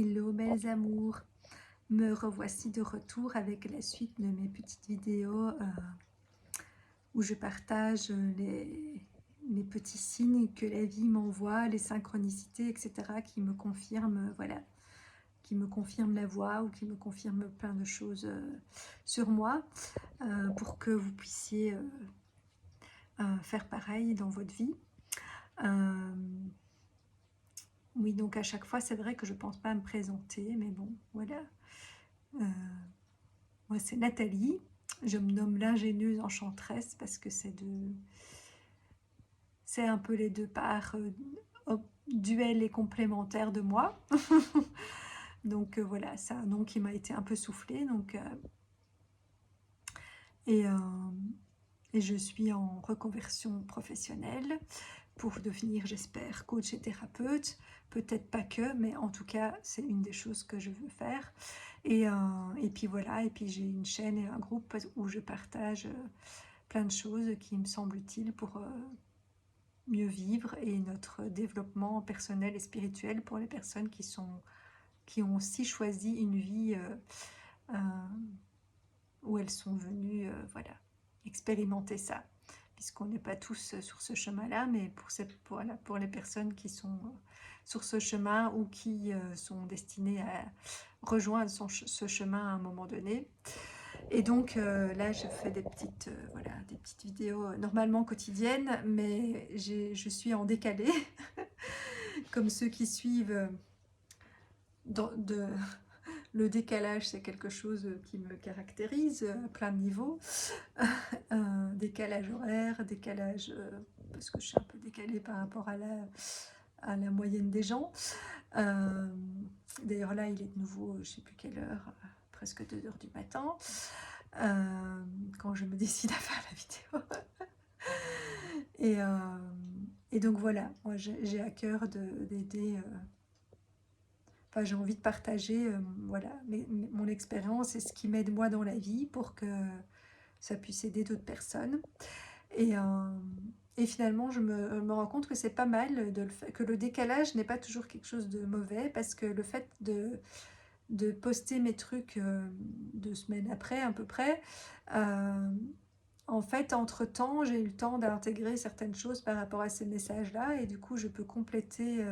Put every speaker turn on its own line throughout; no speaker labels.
Hello mes amours, me revoici de retour avec la suite de mes petites vidéos où je partage les petits signes que la vie m'envoie, les synchronicités, etc. qui me confirment, voilà, qui me confirment la voie ou qui me confirment plein de choses sur moi pour que vous puissiez faire pareil dans votre vie. Oui, donc à chaque fois, c'est vrai que je pense pas à me présenter, mais bon, voilà. Moi, c'est Nathalie. Je me nomme l'ingénieuse enchanteresse parce que c'est un peu les deux parts duel et complémentaires de moi. Donc voilà, c'est un nom qui m'a été un peu soufflé. Donc, et, euh, et je suis en reconversion professionnelle pour devenir, j'espère, coach et thérapeute. Peut-être pas que, mais en tout cas, c'est une des choses que je veux faire. Et puis voilà, et puis j'ai une chaîne et un groupe où je partage plein de choses qui me semblent utiles pour mieux vivre et notre développement personnel et spirituel pour les personnes qui ont aussi choisi une vie euh, où elles sont venues voilà, expérimenter ça. Puisqu'on n'est pas tous sur ce chemin-là, mais voilà, pour les personnes qui sont sur ce chemin ou qui sont destinées à rejoindre ce chemin à un moment donné. Et donc là, je fais voilà, des petites vidéos normalement quotidiennes, mais je suis en décalé, comme ceux qui suivent. De, le décalage, c'est quelque chose qui me caractérise à plein de niveaux. Décalage horaire, décalage, parce que je suis un peu décalée par rapport à la moyenne des gens. D'ailleurs là, il est de nouveau, je ne sais plus quelle heure, presque 2 heures du matin. Quand je me décide à faire la vidéo. et, euh, et donc voilà, moi j'ai à cœur d'aider, enfin j'ai envie de partager voilà, mon expérience et ce qui m'aide moi dans la vie pour que ça puisse aider d'autres personnes. Et, et finalement, je me rends compte que c'est pas mal, que le décalage n'est pas toujours quelque chose de mauvais, parce que le fait de poster mes trucs 2 semaines après, à peu près, en fait, entre-temps, j'ai eu le temps d'intégrer certaines choses par rapport à ces messages-là, et du coup, je peux compléter,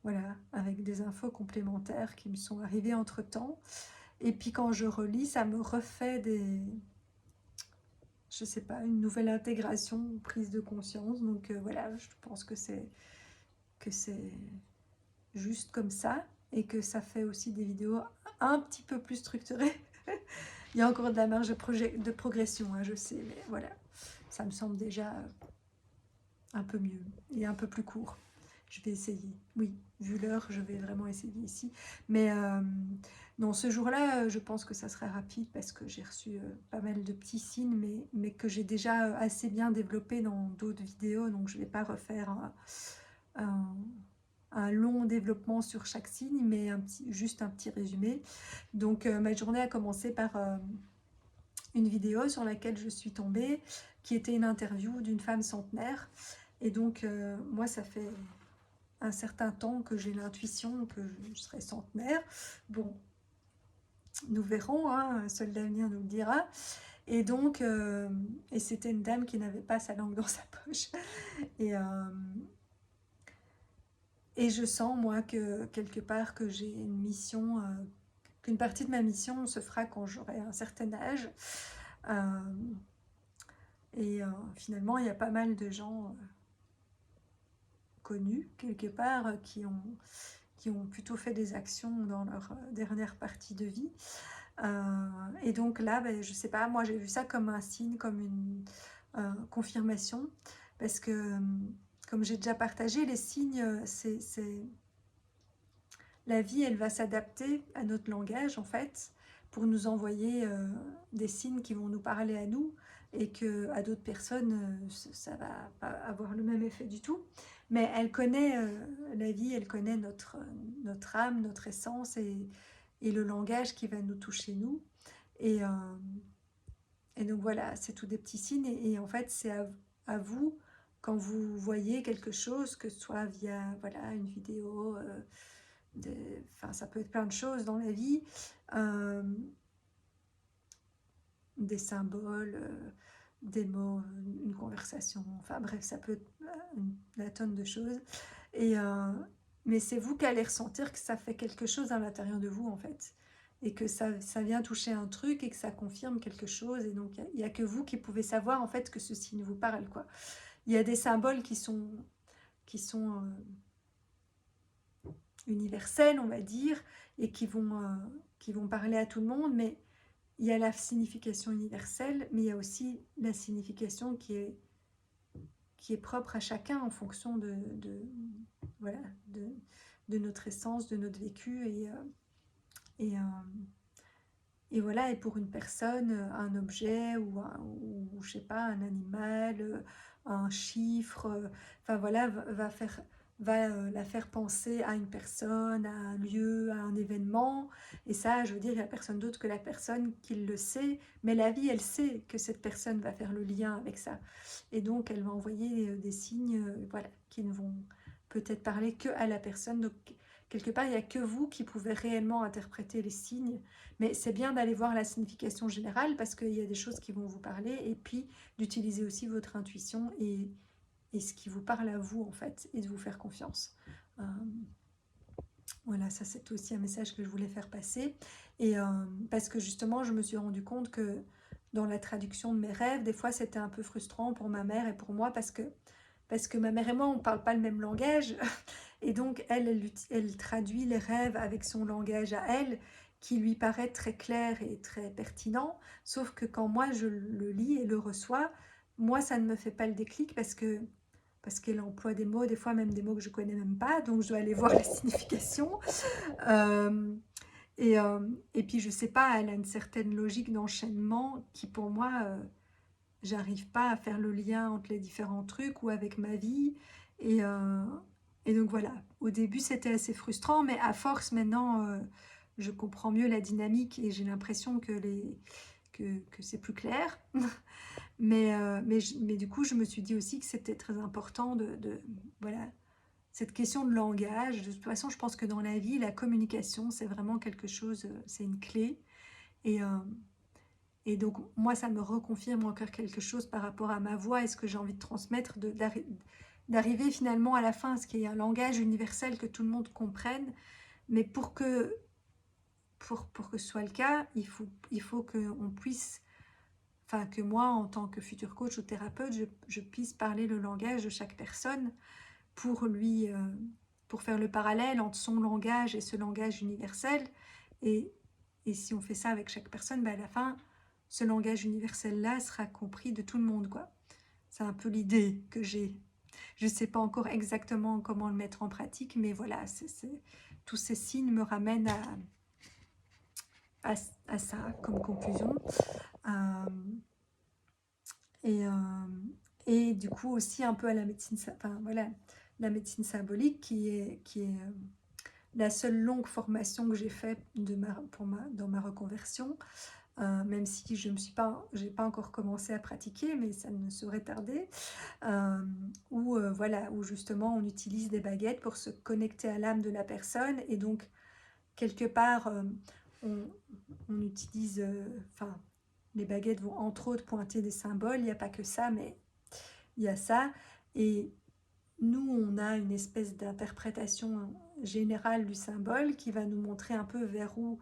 voilà, avec des infos complémentaires qui me sont arrivées entre-temps. Et puis quand je relis, ça me refait je sais pas, une nouvelle intégration, une prise de conscience. Donc voilà, je pense que c'est juste comme ça, et que ça fait aussi des vidéos un petit peu plus structurées. Il y a encore de la marge de progression, hein, je sais, mais voilà, ça me semble déjà un peu mieux et un peu plus court. Je vais essayer. Oui, vu l'heure, je vais vraiment essayer ici. Mais non, ce jour-là, je pense que ça sera rapide parce que j'ai reçu pas mal de petits signes, mais que j'ai déjà assez bien développé dans d'autres vidéos. Donc, je ne vais pas refaire un, un long développement sur chaque signe, mais juste un petit résumé. Donc, ma journée a commencé par une vidéo sur laquelle je suis tombée, qui était une interview d'une femme centenaire. Et donc, moi, ça fait un certain temps que j'ai l'intuition que je serai centenaire. Bon, nous verrons, hein, seul l'avenir nous le dira. Et donc, et c'était une dame qui n'avait pas sa langue dans sa poche. Et, et je sens, moi, que quelque part, que j'ai une mission, qu'une partie de ma mission se fera quand j'aurai un certain âge. Et finalement, il y a pas mal de gens connus, quelque part, qui ont plutôt fait des actions dans leur dernière partie de vie. Et donc là, ben, je sais pas, moi j'ai vu ça comme un signe, comme une confirmation, parce que comme j'ai déjà partagé, les signes, la vie, elle va s'adapter à notre langage en fait, pour nous envoyer des signes qui vont nous parler à nous, et que à d'autres personnes, ça va pas avoir le même effet du tout. Mais elle connaît la vie, elle connaît notre âme, notre essence, et le langage qui va nous toucher nous. Et, et donc voilà, c'est tous des petits signes. Et en fait, c'est à vous, quand vous voyez quelque chose, que ce soit via voilà, une vidéo, enfin, ça peut être plein de choses dans la vie, des symboles, des mots, une conversation, enfin bref, ça peut être la tonne de choses. Et, mais c'est vous qui allez ressentir que ça fait quelque chose à l'intérieur de vous en fait. Et que ça vient toucher un truc et que ça confirme quelque chose. Et donc il n'y a que vous qui pouvez savoir en fait que ce signe vous parle, quoi. Il y a des symboles qui sont universels, on va dire, et qui vont parler à tout le monde, mais il y a la signification universelle, mais il y a aussi la signification qui est propre à chacun en fonction voilà, de notre essence, de notre vécu. Et, et voilà, et pour une personne, un objet ou je sais pas, un animal, un chiffre, enfin voilà, va la faire penser à une personne, à un lieu, à un événement. Et ça, je veux dire, il n'y a personne d'autre que la personne qui le sait. Mais la vie, elle sait que cette personne va faire le lien avec ça. Et donc, elle va envoyer des signes, voilà, qui ne vont peut-être parler que à la personne. Donc, quelque part, il n'y a que vous qui pouvez réellement interpréter les signes. Mais c'est bien d'aller voir la signification générale parce qu'il y a des choses qui vont vous parler et puis d'utiliser aussi votre intuition et ce qui vous parle à vous en fait et de vous faire confiance. Voilà, ça c'est aussi un message que je voulais faire passer. Et parce que justement, je me suis rendu compte que dans la traduction de mes rêves, des fois c'était un peu frustrant pour ma mère et pour moi parce que ma mère et moi, on ne parle pas le même langage. Et donc, elle traduit les rêves avec son langage à elle, qui lui paraît très clair et très pertinent. Sauf que quand moi, je le lis et le reçois, moi, ça ne me fait pas le déclic parce qu'elle emploie des mots, des fois même des mots que je connais même pas. Donc, je dois aller voir la signification. Euh, et puis, je sais pas, elle a une certaine logique d'enchaînement qui, pour moi, j'arrive pas à faire le lien entre les différents trucs ou avec ma vie. Et, euh, et donc voilà, au début c'était assez frustrant, mais à force maintenant, je comprends mieux la dynamique et j'ai l'impression que c'est plus clair. Mais du coup, je me suis dit aussi que c'était très important voilà, cette question de langage. De toute façon, je pense que dans la vie, la communication, c'est vraiment quelque chose, c'est une clé. Et, et donc, moi, ça me reconfirme encore quelque chose par rapport à ma voix et ce que j'ai envie de transmettre, d'arriver finalement à la fin à ce qu'il y ait un langage universel que tout le monde comprenne. Mais pour que ce soit le cas, il faut qu'on puisse, enfin que moi, en tant que futur coach ou thérapeute, je puisse parler le langage de chaque personne pour pour faire le parallèle entre son langage et ce langage universel. Et, et si on fait ça avec chaque personne, à la fin, ce langage universel-là sera compris de tout le monde, quoi. C'est un peu l'idée que j'ai. Je ne sais pas encore exactement comment le mettre en pratique, mais voilà, tous ces signes me ramènent à ça comme conclusion. Euh, et, euh, et du coup aussi un peu à la médecine, enfin voilà, la médecine symbolique qui est la seule longue formation que j'ai faite dans ma reconversion. Même si je n'ai pas encore commencé à pratiquer, mais ça ne saurait tarder, voilà, où justement on utilise des baguettes pour se connecter à l'âme de la personne, et donc quelque part on, on utilise, enfin les baguettes vont entre autres pointer des symboles, il n'y a pas que ça, mais il y a ça, et nous on a une espèce d'interprétation générale du symbole qui va nous montrer un peu vers où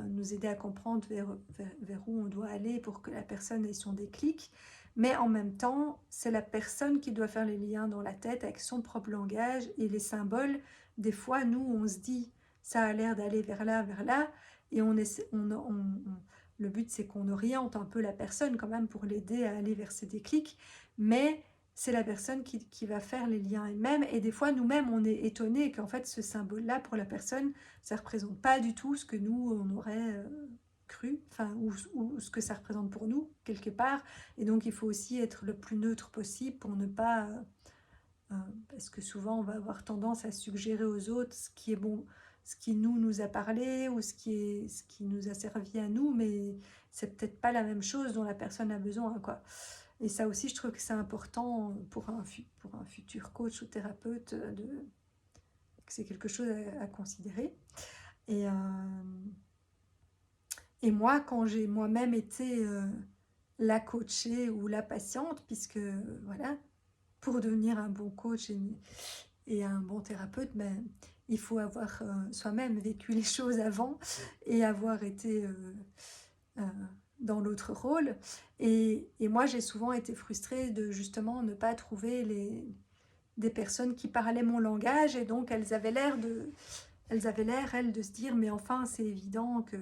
nous aider à comprendre vers où on doit aller pour que la personne ait son déclic. Mais en même temps, c'est la personne qui doit faire les liens dans la tête avec son propre langage et les symboles. Des fois, nous, on se dit, ça a l'air d'aller vers là, et le but, c'est qu'on oriente un peu la personne quand même pour l'aider à aller vers ses déclics. Mais c'est la personne qui va faire les liens elle-même. Et des fois, nous-mêmes, on est étonnés qu'en fait, ce symbole-là, pour la personne, ça ne représente pas du tout ce que nous, on aurait cru, enfin, ou ce que ça représente pour nous, quelque part. Et donc, il faut aussi être le plus neutre possible pour ne pas... parce que souvent, on va avoir tendance à suggérer aux autres ce qui est bon, ce qui nous a parlé, ou ce qui nous a servi à nous, mais c'est peut-être pas la même chose dont la personne a besoin, quoi. Et ça aussi, je trouve que c'est important pour un futur coach ou thérapeute c'est quelque chose à considérer. Et, et moi, quand j'ai moi-même été la coachée ou la patiente, puisque voilà, pour devenir un bon coach et un bon thérapeute, ben, il faut avoir soi-même vécu les choses avant et avoir été euh, dans l'autre rôle. Et moi, j'ai souvent été frustrée de justement ne pas trouver des personnes qui parlaient mon langage, et donc elles avaient l'air, elles, de se dire, mais enfin, c'est évident que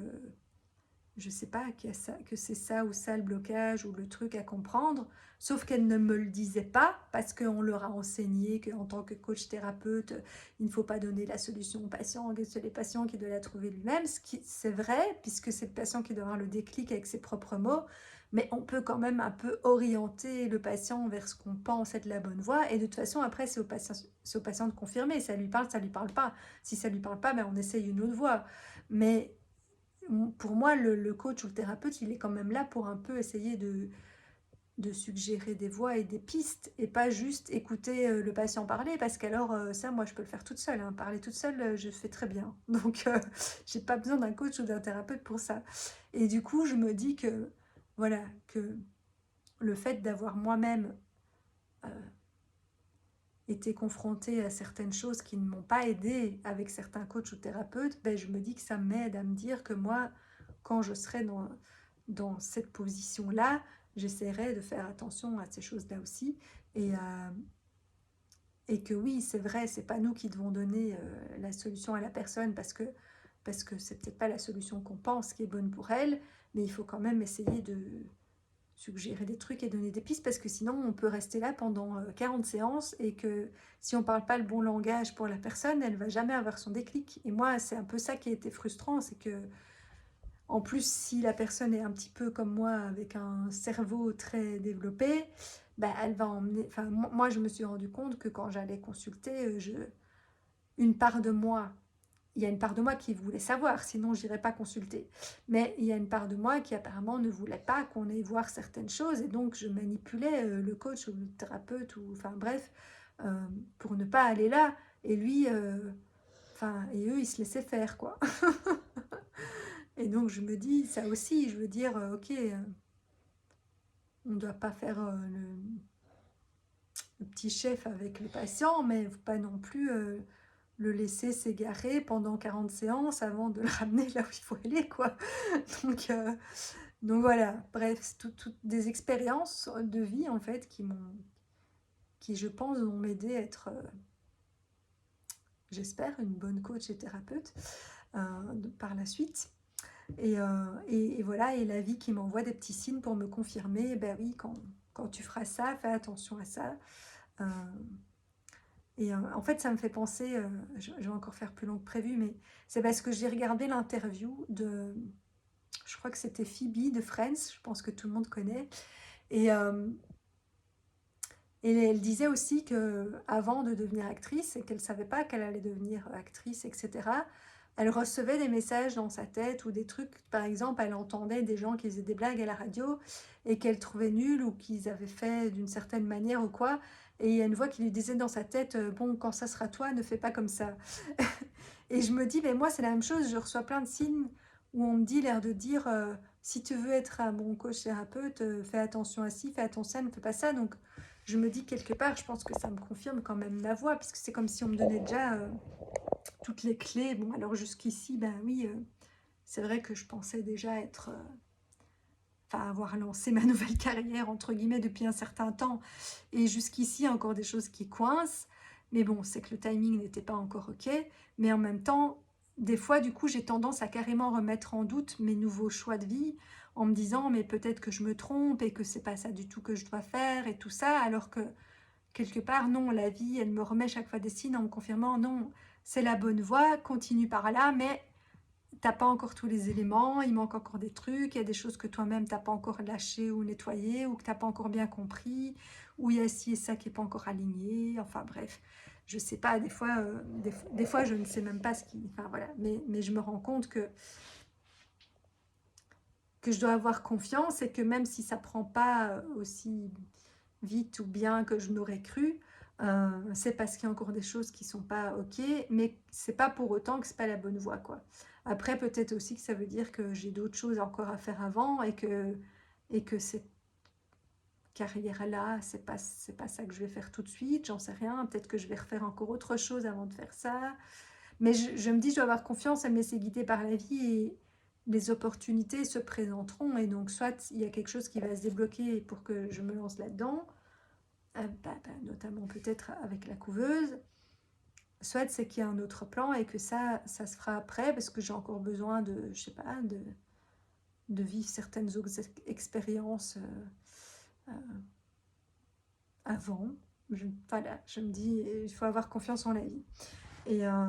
je sais pas, que c'est ça ou ça le blocage ou le truc à comprendre, sauf qu'elles ne me le disaient pas parce qu'on leur a enseigné qu'en tant que coach thérapeute, il ne faut pas donner la solution au patient, que c'est le patient qui doit la trouver lui-même, ce qui c'est vrai, puisque c'est le patient qui doit avoir le déclic avec ses propres mots, mais on peut quand même un peu orienter le patient vers ce qu'on pense être la bonne voie, et de toute façon, après, c'est au patient de confirmer, ça lui parle, ça lui parle pas. Si ça lui parle pas, ben on essaye une autre voie. Mais pour moi, le coach ou le thérapeute, il est quand même là pour un peu essayer de suggérer des voies et des pistes, et pas juste écouter le patient parler, parce qu'alors, ça, moi, je peux le faire toute seule, hein. Parler toute seule, je fais très bien. Donc, j'ai pas besoin d'un coach ou d'un thérapeute pour ça. Et du coup, je me dis que, voilà, que le fait d'avoir moi-même euh, été confrontée à certaines choses qui ne m'ont pas aidée avec certains coachs ou thérapeutes, ben, je me dis que ça m'aide à me dire que moi, quand je serai dans cette position-là, j'essaierai de faire attention à ces choses-là aussi. Et, et que oui, c'est vrai, c'est pas nous qui devons donner la solution à la personne, parce que c'est peut-être pas la solution qu'on pense qui est bonne pour elle, mais il faut quand même essayer de suggérer des trucs et donner des pistes, parce que sinon on peut rester là pendant 40 séances, et que si on parle pas le bon langage pour la personne, elle va jamais avoir son déclic. Et moi, c'est un peu ça qui a été frustrant, c'est que en plus, si la personne est un petit peu comme moi, avec un cerveau très développé, bah, elle va emmener. Enfin, moi, je me suis rendu compte que quand j'allais consulter, une part de moi, il y a une part de moi qui voulait savoir, sinon je n'irais pas consulter. Mais il y a une part de moi qui apparemment ne voulait pas qu'on aille voir certaines choses, et donc je manipulais le coach ou le thérapeute, ou enfin bref, pour ne pas aller là. Et lui, enfin, et eux, ils se laissaient faire, quoi. Et donc je me dis, ça aussi, je veux dire, ok, on ne doit pas faire le petit chef avec le patient, mais pas non plus le laisser s'égarer pendant 40 séances avant de le ramener là où il faut aller, quoi. Donc, euh, donc voilà, bref, c'est toutes des expériences de vie, en fait, qui je pense, vont m'aider à être, j'espère, une bonne coach et thérapeute par la suite. Et voilà, et la vie qui m'envoie des petits signes pour me confirmer, ben oui, quand tu feras ça, fais attention à ça. Euh, et en fait, ça me fait penser, je vais encore faire plus long que prévu, mais c'est parce que j'ai regardé l'interview je crois que c'était Phoebe de Friends, je pense que tout le monde connaît. Et, et elle disait aussi que avant de devenir actrice, et qu'elle ne savait pas qu'elle allait devenir actrice, etc., elle recevait des messages dans sa tête, ou des trucs, par exemple, elle entendait des gens qui faisaient des blagues à la radio et qu'elle trouvait nulles, ou qu'ils avaient fait d'une certaine manière ou quoi. Et il y a une voix qui lui disait dans sa tête, bon, quand ça sera toi, ne fais pas comme ça. Et je me dis, mais moi, c'est la même chose, je reçois plein de signes où on me dit, l'air de dire, si tu veux être un bon coach thérapeute, fais attention à ci, fais attention à ça, ne fais pas ça. Donc, je me dis quelque part, je pense que ça me confirme quand même la voix, puisque c'est comme si on me donnait déjà toutes les clés. Bon, alors jusqu'ici, ben oui, c'est vrai que je pensais déjà être, enfin avoir lancé ma nouvelle carrière, entre guillemets, depuis un certain temps. Et jusqu'ici, il y a encore des choses qui coincent. Mais bon, c'est que le timing n'était pas encore OK. Mais en même temps, des fois, du coup, j'ai tendance à carrément remettre en doute mes nouveaux choix de vie, en me disant, mais peut-être que je me trompe et que c'est pas ça du tout que je dois faire et tout ça, alors que quelque part, non, la vie, elle me remet chaque fois des signes en me confirmant, non, c'est la bonne voie, continue par là, mais t'as pas encore tous les éléments, il manque encore des trucs, il y a des choses que toi-même t'as pas encore lâché ou nettoyé, ou que t'as pas encore bien compris, ou il y a ci et ça qui est pas encore aligné, enfin bref, je sais pas, des fois je ne sais même pas ce qui, enfin voilà, mais je me rends compte que je dois avoir confiance, et que même si ça prend pas aussi vite ou bien que je n'aurais cru, c'est parce qu'il y a encore des choses qui sont pas OK, mais c'est pas pour autant que c'est pas la bonne voie, quoi. Après, peut-être aussi que ça veut dire que j'ai d'autres choses encore à faire avant et que cette carrière-là, c'est pas ça que je vais faire tout de suite, j'en sais rien. Peut-être que je vais refaire encore autre chose avant de faire ça. Mais je me dis: «Je dois avoir confiance, elle me laisser guider par la vie et les opportunités se présenteront» et donc soit il y a quelque chose qui va se débloquer pour que je me lance là-dedans, notamment peut-être avec la couveuse, soit c'est qu'il y a un autre plan et que ça se fera après parce que j'ai encore besoin de, je sais pas, de vivre certaines autres expériences avant. Voilà, je me dis, il faut avoir confiance en la vie. Et, euh,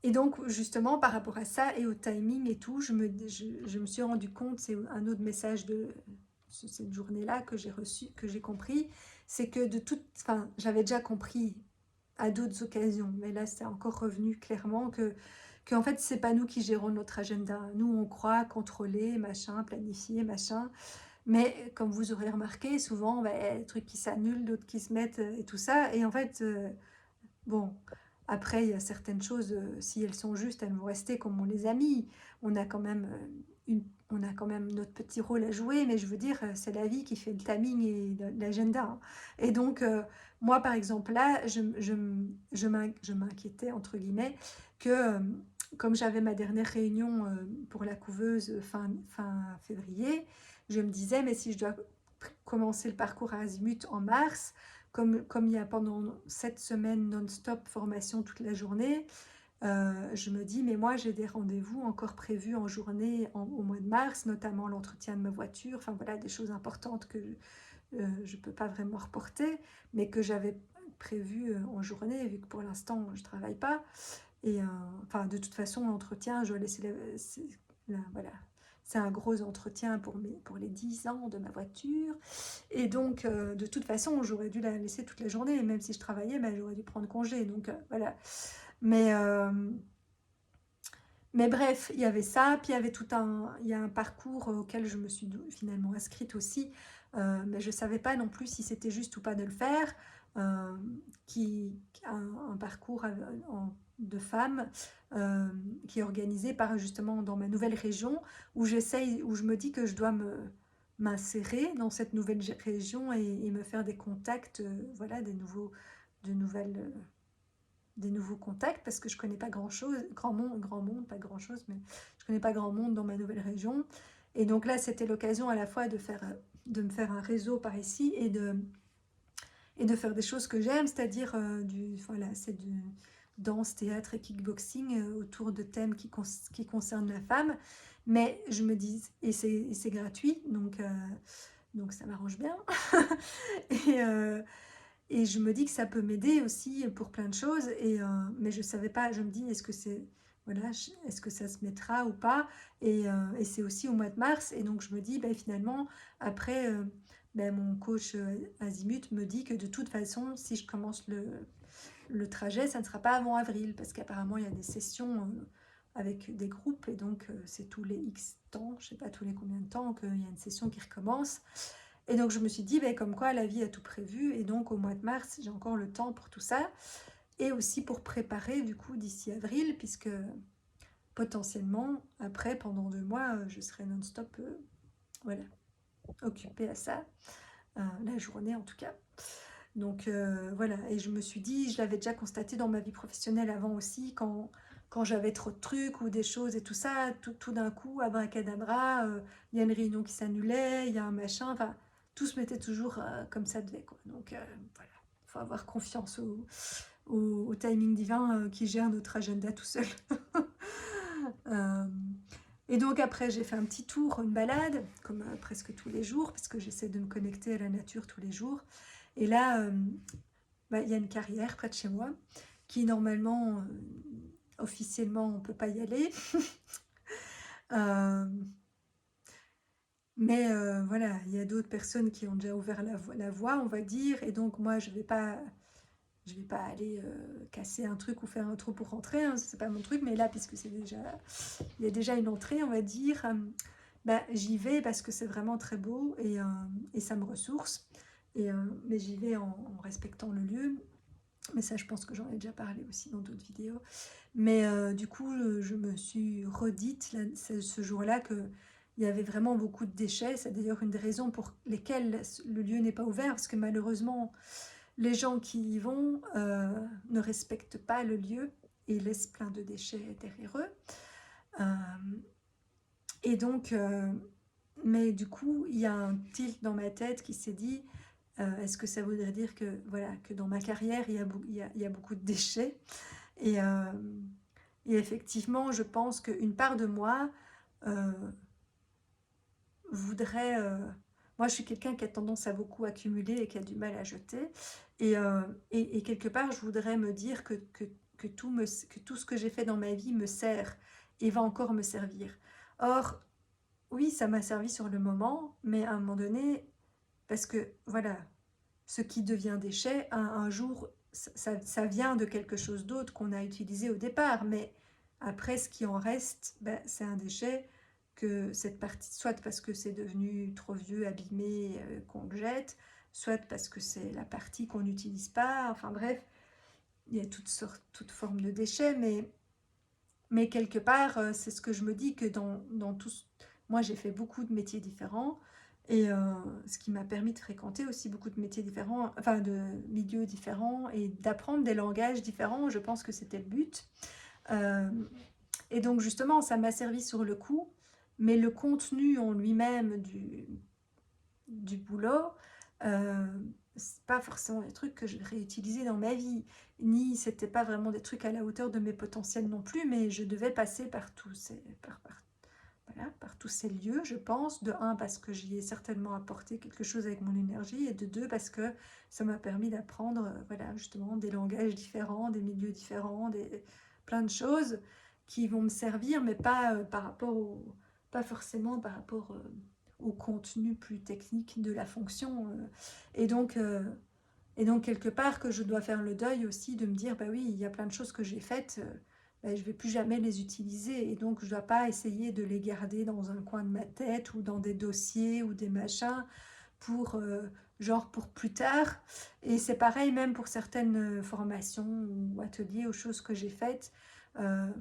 et donc, justement, par rapport à ça et au timing et tout, je me suis rendu compte, c'est un autre message de cette journée-là que j'ai reçu, que j'ai compris, c'est que enfin, j'avais déjà compris à d'autres occasions, mais là, c'est encore revenu clairement que en fait, c'est pas nous qui gérons notre agenda. Nous, on croit contrôler, machin, planifier, machin. Mais comme vous aurez remarqué, souvent, bah, il y a des trucs qui s'annulent, d'autres qui se mettent et tout ça. Et en fait, bon, après, il y a certaines choses, si elles sont justes, elles vont rester comme on les a mis. On a quand même, on a quand même notre petit rôle à jouer, mais je veux dire, c'est la vie qui fait le timing et l'agenda, hein. Et donc, moi, par exemple, là, je m'inquiétais, entre guillemets, que comme j'avais ma dernière réunion pour la couveuse fin février, je me disais, mais si je dois commencer le parcours à Azimut en mars, comme il y a pendant 7 semaines non-stop formation toute la journée, je me dis, mais moi j'ai des rendez-vous encore prévus en journée au mois de mars, notamment l'entretien de ma voiture, enfin voilà, des choses importantes que je ne peux pas vraiment reporter, mais que j'avais prévues en journée, vu que pour l'instant je ne travaille pas. Et enfin, de toute façon, l'entretien, je vais laisser voilà. C'est un gros entretien pour les 10 ans de ma voiture. Et donc, de toute façon, j'aurais dû la laisser toute la journée. Même si je travaillais, ben, j'aurais dû prendre congé. Donc, voilà. Mais, euh, mais bref, il y avait ça. Puis, il y a un parcours auquel je me suis finalement inscrite aussi. Mais je ne savais pas non plus si c'était juste ou pas de le faire. Euh, un parcours de femmes qui est organisé par justement dans ma nouvelle région où où je me dis que je dois m'insérer dans cette nouvelle région et me faire des contacts, voilà, de nouvelles, des nouveaux contacts parce que je connais pas grand monde, pas grand chose, mais je connais pas grand monde dans ma nouvelle région. Et donc là, c'était l'occasion à la fois de me faire un réseau par ici et de faire des choses que j'aime, c'est-à-dire voilà, c'est du danse, théâtre et kickboxing autour de thèmes qui concernent la femme. Mais je me dis, et c'est gratuit, donc ça m'arrange bien. et, euh, et je me dis que ça peut m'aider aussi pour plein de choses. Mais je ne savais pas, je me dis, voilà, est-ce que ça se mettra ou pas. Et c'est aussi au mois de mars. Et donc je me dis, ben, finalement, après, ben, mon coach Azimut me dit que de toute façon, si je commence le trajet, ça ne sera pas avant avril. Parce qu'apparemment, il y a des sessions avec des groupes. Et donc, c'est tous les X temps, je ne sais pas tous les combien de temps, qu'il y a une session qui recommence. Et donc je me suis dit, ben, comme quoi la vie a tout prévu, et donc au mois de mars, j'ai encore le temps pour tout ça, et aussi pour préparer du coup d'ici avril, puisque potentiellement, après, pendant 2 mois, je serai non-stop, voilà, occupée à ça, la journée en tout cas. Donc voilà, et je me suis dit, je l'avais déjà constaté dans ma vie professionnelle avant aussi, quand j'avais trop de trucs ou des choses et tout ça, tout d'un coup, abracadabra, il y a une réunion qui s'annulait, il y a un machin, enfin, tout se mettait toujours comme ça devait, quoi. Donc voilà, il faut avoir confiance au timing divin qui gère notre agenda tout seul. Euh, et donc après, j'ai fait un petit tour, une balade, comme presque tous les jours, parce que j'essaie de me connecter à la nature tous les jours. Et là, bah, y a une carrière près de chez moi, qui normalement, officiellement, on ne peut pas y aller. euh, mais voilà, il y a d'autres personnes qui ont déjà ouvert la voie, on va dire. Et donc moi, je vais pas aller casser un truc ou faire un trou pour rentrer, hein, c'est pas mon truc. Mais là, puisque il y a déjà une entrée, on va dire, bah, j'y vais parce que c'est vraiment très beau et ça me ressource. Mais j'y vais en respectant le lieu. Mais ça, je pense que j'en ai déjà parlé aussi dans d'autres vidéos. Mais du coup, je me suis redite ce jour-là que il y avait vraiment beaucoup de déchets. C'est d'ailleurs une des raisons pour lesquelles le lieu n'est pas ouvert, parce que malheureusement, les gens qui y vont ne respectent pas le lieu et laissent plein de déchets derrière eux. Euh, et donc, mais du coup, il y a un tilt dans ma tête qui s'est dit, est-ce que ça voudrait dire que, voilà, que dans ma carrière, il y a beaucoup de déchets et, euh, et effectivement, je pense qu'une part de moi euh, voudrait... moi, je suis quelqu'un qui a tendance à beaucoup accumuler et qui a du mal à jeter. Et quelque part, je voudrais me dire que que tout ce que j'ai fait dans ma vie me sert et va encore me servir. Or, oui, ça m'a servi sur le moment, mais à un moment donné, parce que, voilà, ce qui devient déchet, un jour, ça vient de quelque chose d'autre qu'on a utilisé au départ, mais après, ce qui en reste, ben, c'est un déchet que cette partie, soit parce que c'est devenu trop vieux, abîmé, qu'on le jette, soit parce que c'est la partie qu'on n'utilise pas, enfin bref, il y a toutes sortes, toutes formes de déchets, mais quelque part, c'est ce que je me dis que dans tout... Moi, j'ai fait beaucoup de métiers différents, et ce qui m'a permis de fréquenter aussi beaucoup de métiers différents, enfin de milieux différents, et d'apprendre des langages différents, je pense que c'était le but. Euh, et donc justement, ça m'a servi sur le coup, mais le contenu en lui-même du boulot, euh, c'est pas forcément des trucs que je vais réutiliser dans ma vie, ni c'était pas vraiment des trucs à la hauteur de mes potentiels non plus, mais je devais passer par voilà, par tous ces lieux, je pense. De un, parce que j'y ai certainement apporté quelque chose avec mon énergie, et de deux, parce que ça m'a permis d'apprendre, voilà, justement, des langages différents, des milieux différents, plein de choses qui vont me servir, mais pas par rapport pas forcément par rapport au contenu plus technique de la fonction. Et donc, euh, et donc, quelque part, que je dois faire le deuil aussi de me dire, bah oui, il y a plein de choses que j'ai faites, bah, je ne vais plus jamais les utiliser. Et donc, je ne dois pas essayer de les garder dans un coin de ma tête ou dans des dossiers ou des machins pour, genre, pour plus tard. Et c'est pareil même pour certaines formations ou ateliers ou choses que j'ai faites. Euh,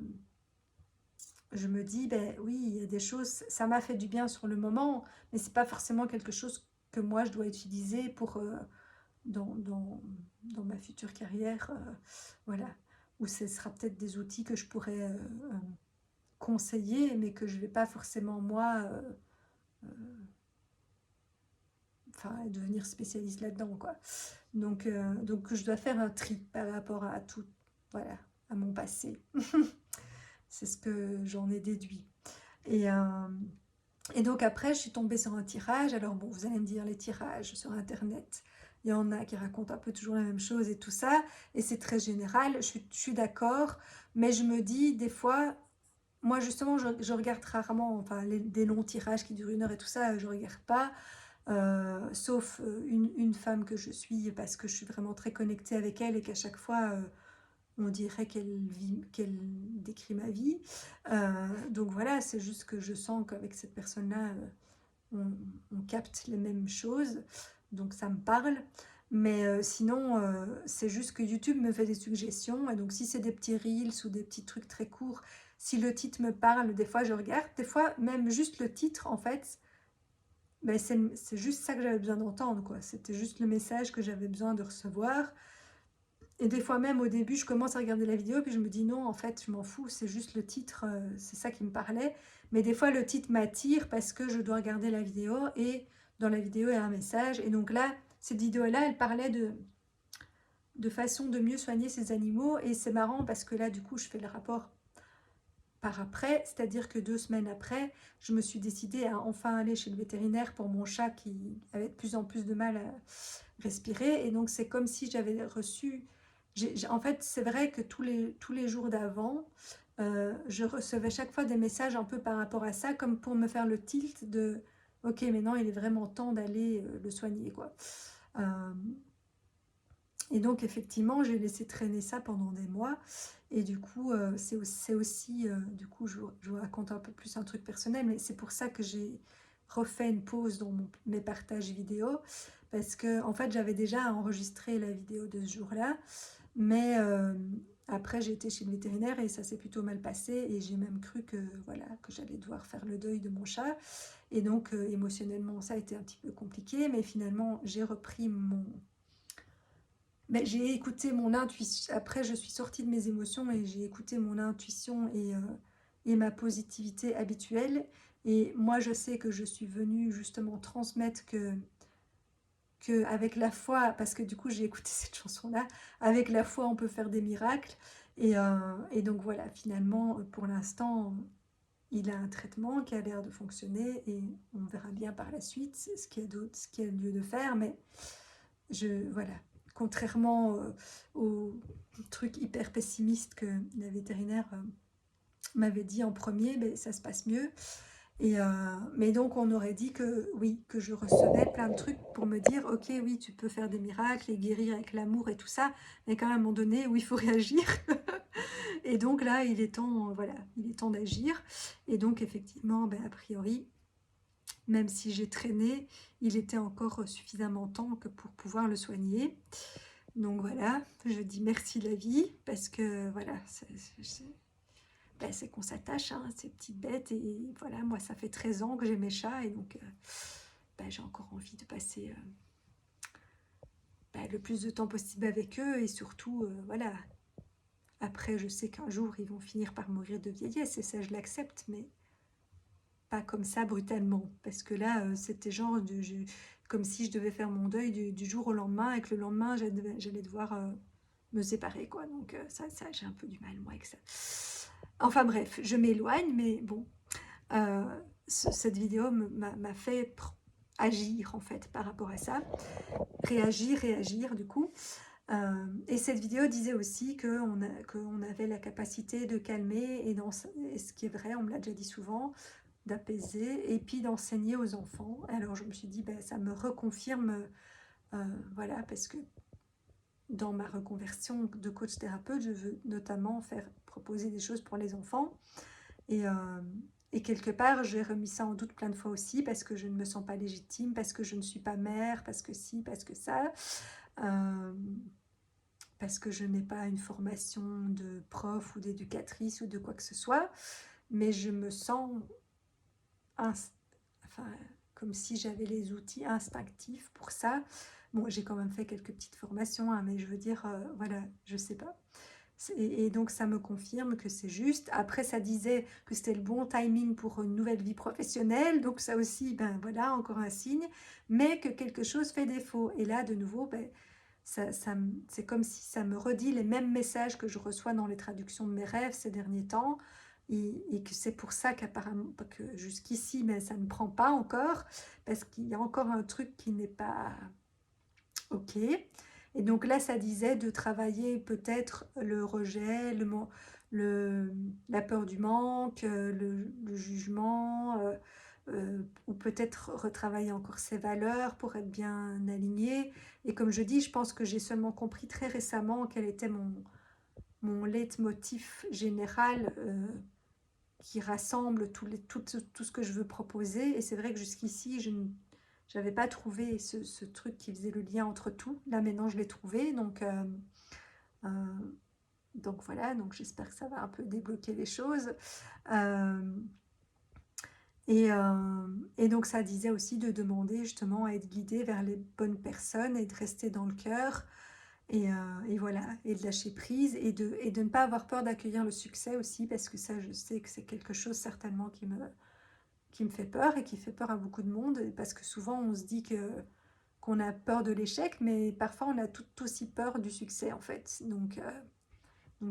je me dis, ben oui, il y a des choses, ça m'a fait du bien sur le moment, mais c'est pas forcément quelque chose que moi je dois utiliser pour dans, dans, dans ma future carrière, voilà, où ce sera peut-être des outils que je pourrais conseiller, mais que je vais pas forcément moi, euh, enfin, devenir spécialiste là-dedans, quoi. Donc je dois faire un tri par rapport à tout, voilà, à mon passé. C'est ce que j'en ai déduit. Et, euh, Et donc après, je suis tombée sur un tirage. Alors bon, vous allez me dire, les tirages sur Internet, il y en a qui racontent un peu toujours la même chose et tout ça, et c'est très général, je suis d'accord, mais je me dis, des fois, moi justement, je regarde rarement, enfin, des longs tirages qui durent 1 heure et tout ça, je regarde pas, sauf une femme que je suis, parce que je suis vraiment très connectée avec elle, et qu'à chaque fois, on dirait qu'elle décrit ma vie. Donc voilà, c'est juste que je sens qu'avec cette personne-là, on capte les mêmes choses, donc ça me parle. Mais sinon, c'est juste que YouTube me fait des suggestions, et donc si c'est des petits reels ou des petits trucs très courts, si le titre me parle, des fois je regarde, des fois même juste le titre, en fait, ben c'est juste ça que j'avais besoin d'entendre, quoi. C'était juste le message que j'avais besoin de recevoir. Et des fois même au début, je commence à regarder la vidéo, puis je me dis non, en fait, je m'en fous, c'est juste le titre, c'est ça qui me parlait. Mais des fois, le titre m'attire parce que je dois regarder la vidéo, et dans la vidéo, il y a un message. Et donc là, cette vidéo-là, elle parlait de façon de mieux soigner ses animaux. Et c'est marrant parce que là, du coup, je fais le rapport par après, c'est-à-dire que 2 semaines après, je me suis décidée à enfin aller chez le vétérinaire pour mon chat qui avait de plus en plus de mal à respirer. Et donc, c'est comme si j'avais reçu... en fait, c'est vrai que tous les jours d'avant, je recevais chaque fois des messages un peu par rapport à ça, comme pour me faire le tilt de ok, maintenant il est vraiment temps d'aller le soigner, quoi. Euh, et donc effectivement, j'ai laissé traîner ça pendant des mois. Et du coup, c'est aussi du coup, je vous raconte un peu plus un truc personnel, mais c'est pour ça que refait une pause dans mes partages vidéo parce que en fait j'avais déjà enregistré la vidéo de ce jour-là, mais après j'ai été chez le vétérinaire et ça s'est plutôt mal passé et j'ai même cru que voilà que j'allais devoir faire le deuil de mon chat et donc émotionnellement ça a été un petit peu compliqué, mais finalement j'ai repris mon mais j'ai écouté mon intuition. Après, je suis sortie de mes émotions et j'ai écouté mon intuition et ma positivité habituelle. Et moi, je sais que je suis venue justement transmettre que avec la foi, parce que du coup, j'ai écouté cette chanson-là, avec la foi, on peut faire des miracles. Et donc voilà, finalement, pour l'instant, il a un traitement qui a l'air de fonctionner et on verra bien par la suite ce qu'il y a d'autre, ce qu'il y a lieu de faire. Mais voilà, contrairement au truc hyper pessimiste que la vétérinaire m'avait dit en premier, mais ça se passe mieux. Mais donc on aurait dit que oui, que je recevais plein de trucs pour me dire ok oui tu peux faire des miracles et guérir avec l'amour et tout ça, mais quand même à un moment donné où il faut réagir. Et donc là il est temps voilà, il est temps d'agir. Et donc effectivement ben, a priori même si j'ai traîné, il était encore suffisamment temps que pour pouvoir le soigner. Donc voilà, je dis merci la vie, parce que voilà, c'est qu'on s'attache à ces petites bêtes. Et voilà, moi ça fait 13 ans que j'ai mes chats, et donc j'ai encore envie de passer le plus de temps possible avec eux. Et surtout, voilà, après je sais qu'un jour ils vont finir par mourir de vieillesse, et ça je l'accepte, mais pas comme ça brutalement, parce que là c'était genre comme si je devais faire mon deuil du jour au lendemain et que le lendemain j'allais devoir me séparer quoi. Donc ça j'ai un peu du mal moi avec ça. Enfin bref, je m'éloigne, mais bon, euh, cette vidéo m'a fait agir en fait par rapport à ça, réagir du coup. Et cette vidéo disait aussi qu'on avait la capacité de calmer, et ce qui est vrai, on me l'a déjà dit souvent, d'apaiser et puis d'enseigner aux enfants. Alors je me suis dit, ben, ça me reconfirme, voilà, parce que dans ma reconversion de coach thérapeute, je veux notamment proposer des choses pour les enfants. Et, euh, et quelque part, j'ai remis ça en doute plein de fois aussi, parce que je ne me sens pas légitime, parce que je ne suis pas mère, parce que si, parce que ça. Parce que je n'ai pas une formation de prof ou d'éducatrice ou de quoi que ce soit, mais je me sens enfin, comme si j'avais les outils instinctifs pour ça. Bon, j'ai quand même fait quelques petites formations, hein, mais je veux dire, voilà, je sais pas. Et donc ça me confirme que c'est juste. Après, ça disait que c'était le bon timing pour une nouvelle vie professionnelle, donc ça aussi, ben voilà, encore un signe, mais que quelque chose fait défaut. Et là, de nouveau, ben, c'est comme si ça me redit les mêmes messages que je reçois dans les traductions de mes rêves ces derniers temps, et que c'est pour ça qu'apparemment, que jusqu'ici, mais ça ne prend pas encore, parce qu'il y a encore un truc qui n'est pas ok. Et donc là, ça disait de travailler peut-être le rejet, la peur du manque, le jugement, ou peut-être retravailler encore ses valeurs pour être bien aligné. Et comme je dis, je pense que j'ai seulement compris très récemment quel était mon leitmotiv général qui rassemble tout ce que je veux proposer. Et c'est vrai que jusqu'ici, je n'avais pas trouvé ce truc qui faisait le lien entre tout. Là, maintenant, je l'ai trouvé. Euh, donc voilà, donc j'espère que ça va un peu débloquer les choses. Euh, et donc, ça disait aussi de demander justement à être guidé vers les bonnes personnes et de rester dans le cœur. Et voilà, et de lâcher prise et de ne pas avoir peur d'accueillir le succès aussi, parce que ça, je sais que c'est quelque chose certainement qui me fait peur et qui fait peur à beaucoup de monde, parce que souvent on se dit qu'on a peur de l'échec, mais parfois on a tout aussi peur du succès en fait. Donc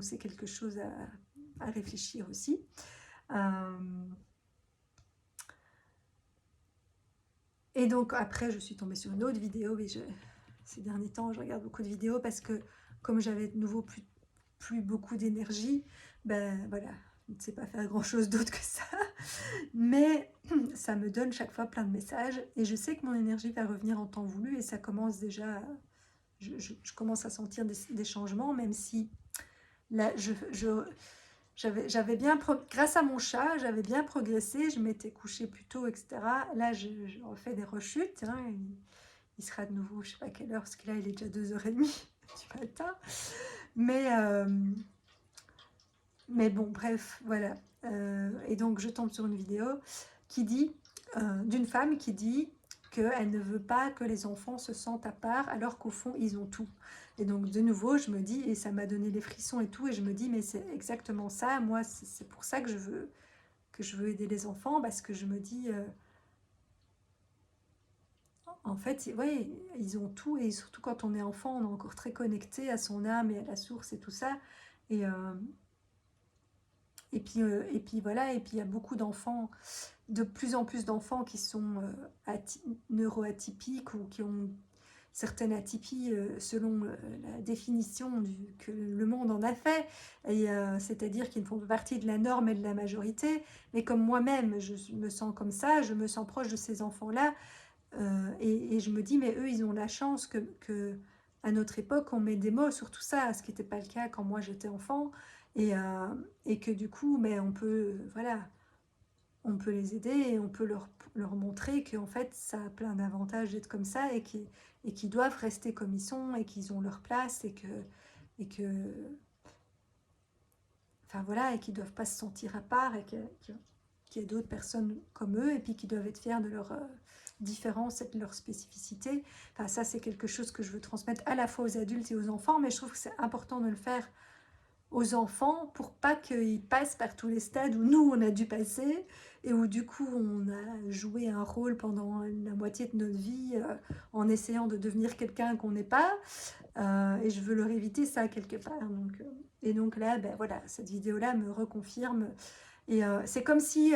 c'est quelque chose à réfléchir aussi. Et donc après, je suis tombée sur une autre vidéo. Et ces derniers temps, je regarde beaucoup de vidéos parce que comme j'avais de nouveau plus beaucoup d'énergie, ben voilà, je ne sais pas faire grand-chose d'autre que ça. Mais ça me donne chaque fois plein de messages. Et je sais que mon énergie va revenir en temps voulu. Et ça commence déjà... Je commence à sentir des changements, même si là, j'avais bien, grâce à mon chat, j'avais bien progressé, je m'étais couchée plus tôt, etc. Là, je refais des rechutes, hein, il sera de nouveau, je sais pas quelle heure, parce que là, il est déjà 2h30 du matin. Mais, euh, mais bon, bref, voilà. Et donc, je tombe sur une vidéo qui dit, d'une femme qui dit qu'elle ne veut pas que les enfants se sentent à part, alors qu'au fond, ils ont tout. Et donc, de nouveau, je me dis, et ça m'a donné les frissons et tout, et je me dis, mais c'est exactement ça. Moi, c'est pour ça que je veux aider les enfants, parce que je me dis, en fait, ouais, ils ont tout, et surtout quand on est enfant, on est encore très connecté à son âme et à la source et tout ça. Et, et puis voilà, et puis il y a beaucoup d'enfants, de plus en plus d'enfants qui sont neuroatypiques ou qui ont certaines atypies selon la définition que le monde en a fait, c'est-à-dire qu'ils ne font pas partie de la norme et de la majorité. Mais comme moi-même, je me sens comme ça, je me sens proche de ces enfants-là, et je me dis, mais eux, ils ont la chance à notre époque, on met des mots sur tout ça, ce qui n'était pas le cas quand moi j'étais enfant, et que du coup, mais on peut, voilà, on peut les aider et on peut leur montrer qu'en fait, ça a plein d'avantages d'être comme ça et qu'ils doivent rester comme ils sont et qu'ils ont leur place et que, enfin voilà, et qu'ils ne doivent pas se sentir à part et qu'il y a d'autres personnes comme eux et puis qu'ils doivent être fiers de leur différence et de leur spécificité. Enfin, ça, c'est quelque chose que je veux transmettre à la fois aux adultes et aux enfants, mais je trouve que c'est important de le faire aux enfants pour pas qu'ils passent par tous les stades où nous on a dû passer et où du coup on a joué un rôle pendant la moitié de notre vie en essayant de devenir quelqu'un qu'on n'est pas, et je veux leur éviter ça quelque part. Donc, et donc là, ben voilà, cette vidéo là me reconfirme et c'est comme si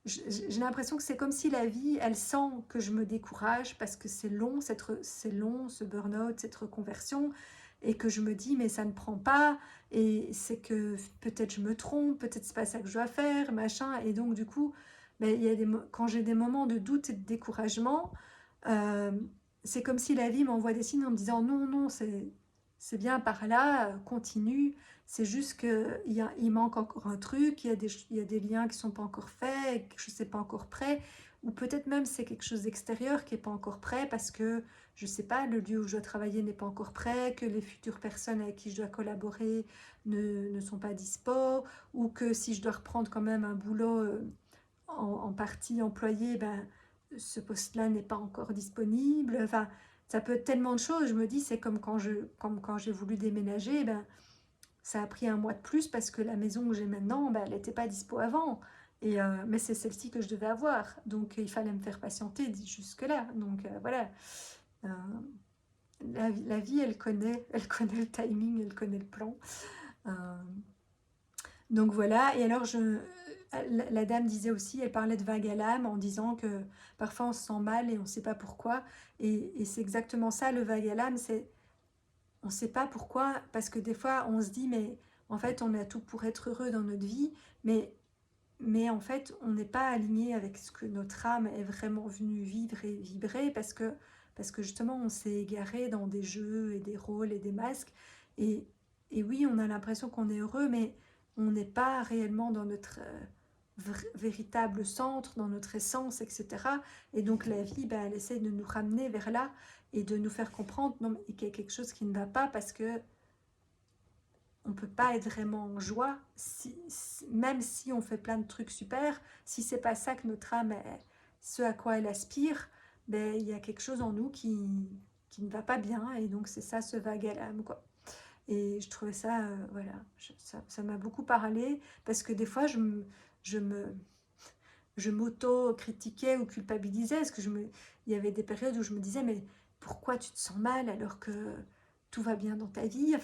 j'ai l'impression que c'est comme si la vie, elle sent que je me décourage parce que c'est long, c'est long ce burn-out, cette reconversion, et que je me dis mais ça ne prend pas, et c'est que peut-être je me trompe, peut-être c'est pas ça que je dois faire, machin, et donc du coup, ben, il y a quand j'ai des moments de doute et de découragement, euh, c'est comme si la vie m'envoie des signes en me disant non, non, c'est bien par là, continue. C'est juste qu'il manque encore un truc, il y a des liens qui ne sont pas encore faits, que je ne sais pas encore prêt, ou peut-être même c'est quelque chose d'extérieur qui n'est pas encore prêt parce que, je ne sais pas, le lieu où je dois travailler n'est pas encore prêt, que les futures personnes avec qui je dois collaborer ne sont pas dispo, ou que si je dois reprendre quand même un boulot en partie employé, ben, ce poste-là n'est pas encore disponible. Enfin, ça peut être tellement de choses. Je me dis, c'est comme quand j'ai voulu déménager, ben, ça a pris un mois de plus parce que la maison que j'ai maintenant, ben, elle n'était pas dispo avant. Mais c'est celle-ci que je devais avoir. Donc, il fallait me faire patienter jusque-là. Donc, voilà. Euh, la vie, elle connaît le timing, elle connaît le plan. Euh, donc voilà, et alors la dame disait aussi, elle parlait de vague à l'âme en disant que parfois on se sent mal et on ne sait pas pourquoi. Et c'est exactement ça le vague à l'âme, c'est on ne sait pas pourquoi, parce que des fois on se dit mais en fait on a tout pour être heureux dans notre vie, mais en fait on n'est pas aligné avec ce que notre âme est vraiment venue vivre et vibrer parce que justement on s'est égaré dans des jeux et des rôles et des masques. Et, et oui, on a l'impression qu'on est heureux, mais on n'est pas réellement dans notre véritable centre, dans notre essence, etc. Et donc la vie, ben, elle essaie de nous ramener vers là et de nous faire comprendre non, qu'il y a quelque chose qui ne va pas parce que on ne peut pas être vraiment en joie, même si on fait plein de trucs super, si c'est pas ça que notre âme, ce à quoi elle aspire, ben, il y a quelque chose en nous qui ne va pas bien, et donc c'est ça ce vague à l'âme, quoi. Et je trouvais ça, voilà, ça m'a beaucoup parlé, parce que des fois je me, je m'auto-critiquais ou culpabilisais, parce que il y avait des périodes où je me disais, mais pourquoi tu te sens mal alors que tout va bien dans ta vie?